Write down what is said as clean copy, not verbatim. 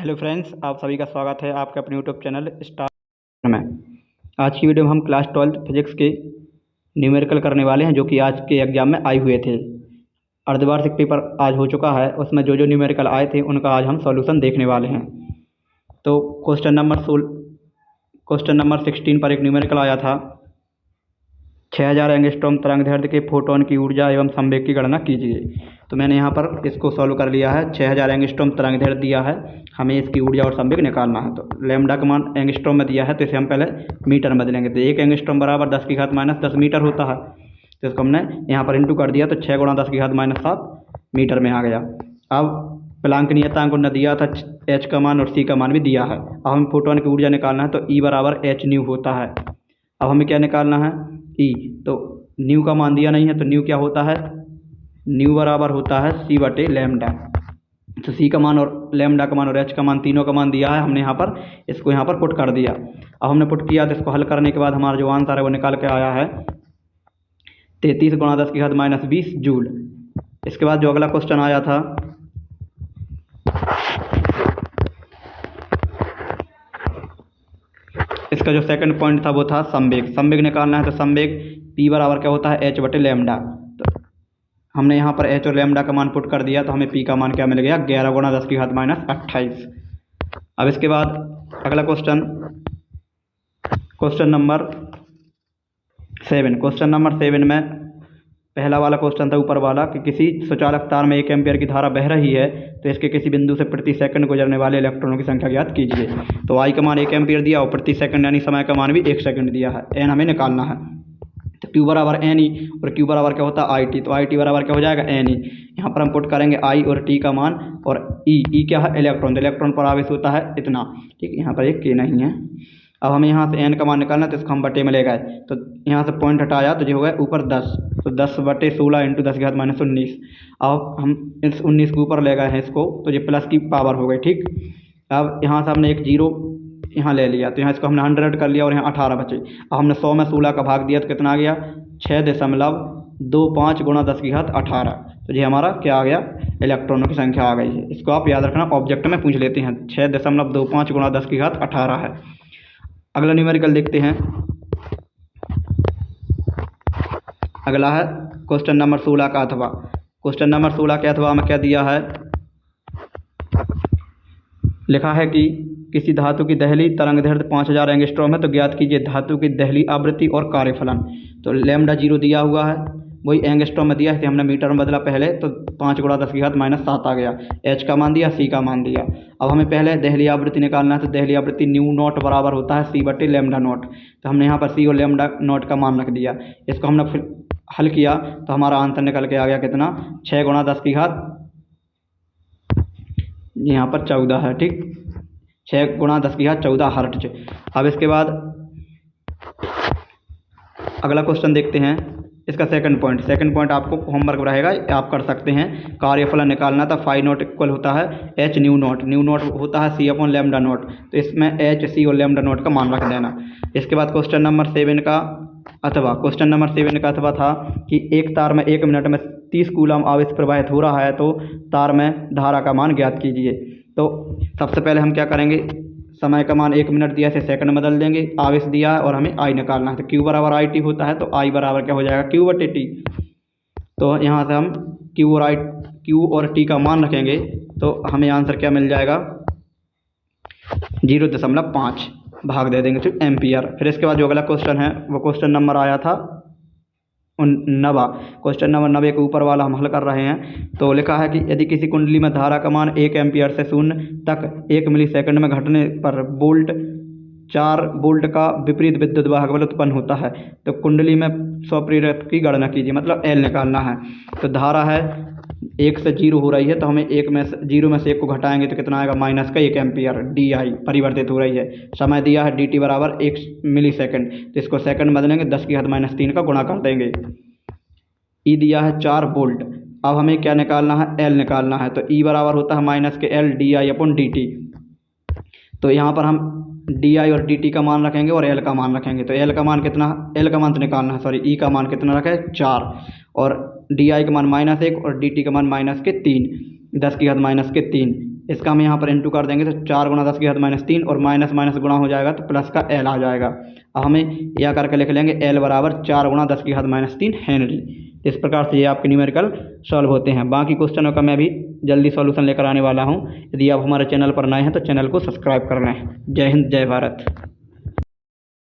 Hello friends, आप सभी का स्वागत है आपके अपने यूट्यूब चैनल स्टार में। आज की वीडियो में हम क्लास 12 फिजिक्स के न्यूमेरिकल करने वाले हैं, जो कि आज के एग्जाम में आए हुए थे। अर्धवार्षिक पेपर आज हो चुका है, उसमें जो जो न्यूमेरिकल आए थे उनका आज हम सॉल्यूशन देखने वाले हैं। तो क्वेश्चन नंबर 16 पर एक न्यूमेरिकल आया था। 6000 एंगस्ट्रॉम तरंगदैर्ध्य के फोटोन की ऊर्जा एवं संवेग की गणना कीजिए। तो मैंने यहाँ पर इसको सॉल्व कर लिया है। 6000 एंगस्ट्रॉम तरंगदैर्ध्य दिया है, हमें इसकी ऊर्जा और संवेग निकालना है। तो लैम्डा का मान एंगस्ट्रॉम में दिया है, तो इसे हम पहले मीटर में बदलेंगे। तो 1 एंगस्ट्रॉम बराबर 10⁻⁻10 मीटर होता है। तो इसको हमने यहाँ पर इंटू कर दिया, तो 6 × 10⁻7 मीटर में आ गया। अब प्लांक नियतांक ने दिया था एच का मान और सी का मान भी दिया है। अब हमें फोटोन की ऊर्जा निकालना है, तो ई बराबर एच न्यू होता है। अब हमें क्या निकालना है, ई। तो न्यू का मान दिया नहीं है, तो न्यू क्या होता है, न्यू बराबर होता है सी बटे लैम्डा। तो सी का मान और लैम्डा का मान और एच का मान, तीनों का मान दिया है। हमने यहाँ पर इसको यहाँ पर पुट कर दिया। अब हमने पुट किया, तो इसको हल करने के बाद हमारा जो आंसर है वो निकाल के आया है 33 × 10⁻20 जूल। इसके बाद जो अगला क्वेश्चन आया था, इसका जो सेकंड पॉइंट था वो था संवेग। संवेग निकालना है, तो संवेग पी बराबर क्या होता है, एच बटे लैम्डा। तो हमने यहाँ पर एच और लैम्डा का मान पुट कर दिया, तो हमें पी का मान क्या मिल गया, 11 × 10⁻28। अब इसके बाद अगला क्वेश्चन नंबर 7। क्वेश्चन नंबर 7 में पहला वाला क्वेश्चन था ऊपर वाला कि किसी सुचालक तार में 1 एम्पियर की धारा बह रही है, तो इसके किसी बिंदु से प्रति सेकंड गुजरने वाले इलेक्ट्रॉनों की संख्या ज्ञात कीजिए। तो आई का मान 1 एम्पियर दिया और प्रति सेकंड यानी समय का मान भी 1 सेकंड दिया है। एन हमें निकालना है, तो क्यू बराबर एन ई, और क्यू बराबर क्या होता है, आई टी। तो आई टी बराबर क्या हो जाएगा, एन ई। यहाँ पर हम पुट करेंगे आई और टी का मान, और ई क्या है, इलेक्ट्रॉन। तो इलेक्ट्रॉन पर आवेश होता है इतना, ठीक। यहाँ पर एक के नहीं है। अब हमें यहाँ से एन का मान निकालना, तो इसको हम बटे में ले गए। तो यहाँ से पॉइंट हटाया, तो जो हो गया ऊपर 10। तो 10/16 × 10⁻19। अब हम इस 19 के ऊपर ले गए हैं इसको, तो ये प्लस की पावर हो गई, ठीक। अब यहाँ से हमने एक जीरो यहाँ ले लिया, तो यहाँ इसको हमने 100 कर लिया और यहाँ 18 बचे। अब हमने 100 में 16 का भाग दिया, तो कितना आ गया, 6.25 × 10⁻18। तो ये हमारा क्या आ गया, इलेक्ट्रॉनों की संख्या आ गई है। इसको आप याद रखना, ऑब्जेक्ट में पूछ लेते हैं। 6.25 × 10⁻18 है। अगला न्यूमेरिकल देखते हैं। अगला है क्वेश्चन नंबर 16 का अथवा। क्वेश्चन नंबर 16 के अथवा में क्या दिया है, लिखा है कि किसी धातु की दहली तरंगदैर्ध्य 5000 एंगस्ट्रॉम है, तो ज्ञात कीजिए धातु की दहली आवृत्ति और कार्यफलन। तो लैम्डा 0 दिया हुआ है, वही एंगस्ट्रॉम में दिया है, हमने मीटर में बदला पहले, तो 5 × 10⁻7 आ गया। एच का मान दिया, सी का मान दिया। अब हमें पहले दहली आवृत्ति निकालना है, तो दहली आवृत्ति न्यू नॉट बराबर होता है सी बटे लैम्डा नॉट। तो हमने यहाँ पर सी और लैम्डा नॉट का मान रख दिया। इसको हमने फिर हल किया, तो हमारा आंसर निकल के आ गया कितना, 6 × 10⁻, यहाँ पर 14 है, ठीक। 6 × 10⁻14 हर्ट्ज। अब इसके बाद अगला क्वेश्चन देखते हैं। इसका सेकंड पॉइंट आपको होमवर्क रहेगा, आप कर सकते हैं। कार्यफलन निकालना था, फाई नॉट इक्वल होता है एच न्यू नॉट होता है सी अपॉन लैम्डा नॉट। तो इसमें एच, सी और लैम्डा नॉट का मान रख देना। इसके बाद क्वेश्चन नंबर 7 का अथवा था कि एक तार में 1 मिनट में 30 कूलम आवेश प्रवाहित हो रहा है, तो तार में धारा का मान ज्ञात कीजिए। तो सबसे पहले हम क्या करेंगे, समय का मान 1 मिनट दिया, इसे सेकंड में बदल देंगे। आवेश दिया है और हमें आई निकालना है, तो क्यू बराबर आई टी होता है। तो आई बराबर क्या हो जाएगा, क्यू बटे टी। तो यहाँ से हम क्यू और टी का मान रखेंगे, तो हमें आंसर क्या मिल जाएगा, 0.5 भाग दे देंगे, तो एम्पियर। फिर इसके बाद जो अगला क्वेश्चन है वो क्वेश्चन नंबर आया था 90। क्वेश्चन नंबर 90 के ऊपर वाला हम हल कर रहे हैं। तो लिखा है कि यदि किसी कुंडली में धारा का मान 1 एम्पियर से 0 तक 1 मिलीसेकंड में घटने पर 4 वोल्ट का विपरीत विद्युत वाहक बल उत्पन्न होता है, तो कुंडली में स्वप्रेरक की गणना कीजिए। मतलब एल निकालना है। तो धारा है 1 से 0 हो रही है, तो हमें 0 में से 1 को घटाएंगे, तो कितना आएगा, -1 एम्पियर। डी आई परिवर्तित हो रही है। समय दिया है डी टी बराबर 1 मिलीसेकंड, तो इसको सेकंड में बदलेंगे, 10⁻³ का गुणा कर देंगे। ई दिया है 4 वोल्ट। अब हमें क्या निकालना है, एल निकालना है। तो ई बराबर होता है -L D I upon D T. तो यहाँ पर हम डी आई और डी टी का मान रखेंगे और एल का मान रखेंगे। तो एल का मान कितना, एल का मान तो निकालना है, सॉरी, ई का मान कितना रखे, 4, और डी आई का मान -1 और डी टी का मान -3, 10⁻³ इसका हम यहाँ पर इंटू कर देंगे तो 4 गुणा 10 की घात -3 और माइनस माइनस गुणा हो जाएगा तो प्लस का एल आ जाएगा। अब हमें यह करके लिख लेंगे एल बराबर 4 गुणा 10 की घात -3 हेनरी। इस प्रकार से ये आपके न्यूमेरिकल सॉल्व होते हैं। बाकी क्वेश्चनों का मैं भी जल्दी सॉल्यूशन लेकर आने वाला हूँ। यदि आप हमारे चैनल पर नए हैं तो चैनल को सब्सक्राइब कर लें। जय हिंद, जय भारत।